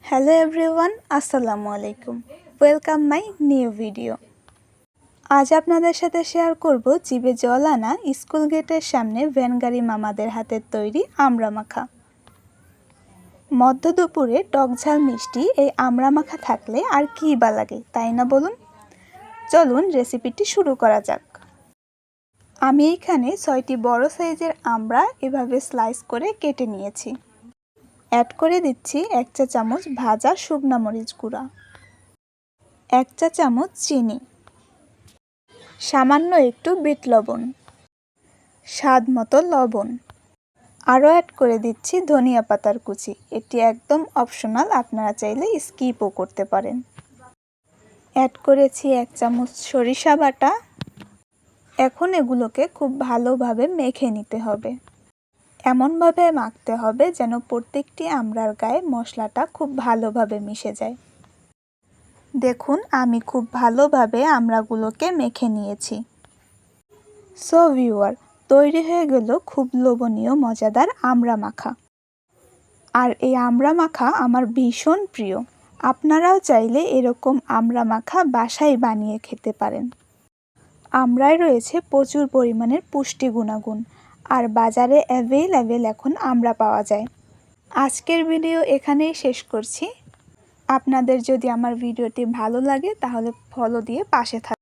Hello everyone, আসসালামু আলাইকুম। Welcome my new video. আজ আপনাদের সাথে শেয়ার করব জিভে জল আনা স্কুল গেটের সামনে ভ্যানগাড়ি মামাদের হাতের তৈরি আমড়া মাখা। মধ্য দুপুরে টকঝাল মিষ্টি এই আমড়া মাখা থাকলে আর কী বা লাগে, তাই না বলুন? চলুন রেসিপিটি শুরু করা যাক। আমি এখানে 6টি বড় সাইজের আমড়া এভাবে স্লাইস করে কেটে নিয়েছি। অ্যাড করে দিচ্ছি 1 চা চামচ ভাজা শুকনা মরিচ গুঁড়া, 1 চা চামচ চিনি, সামান্য একটু বিট লবণ, স্বাদ মতো লবণ। আরও অ্যাড করে দিচ্ছি ধনিয়া পাতার কুচি। এটি একদম অপশনাল, আপনারা চাইলে স্কিপও করতে পারেন। অ্যাড করেছি 1 চামচ সরিষা বাটা। এখন এগুলোকে খুব ভালোভাবে মেখে নিতে হবে। এমনভাবে মাখতে হবে যেন প্রত্যেকটি আমড়ার গায়ে মশলাটা খুব ভালোভাবে মিশে যায়। দেখুন, আমি খুব ভালোভাবে আমড়াগুলোকে মেখে নিয়েছি। সো ভিউয়ার, তৈরি হয়ে গেল খুব লোভনীয় মজাদার আমড়া মাখা। আর এই আমড়া মাখা আমার ভীষণ প্রিয়। আপনারাও চাইলে এরকম আমড়া মাখা বাসায় বানিয়ে খেতে পারেন। আমড়ায় রয়েছে প্রচুর পরিমাণের পুষ্টি গুণাগুণ, আর বাজারে অ্যাভেলেবেল এখন আমড়া পাওয়া যায়। আজকের ভিডিও এখানেই শেষ করছি। আপনাদের যদি আমার ভিডিওটি ভালো লাগে তাহলে ফলো দিয়ে পাশে থাকুন।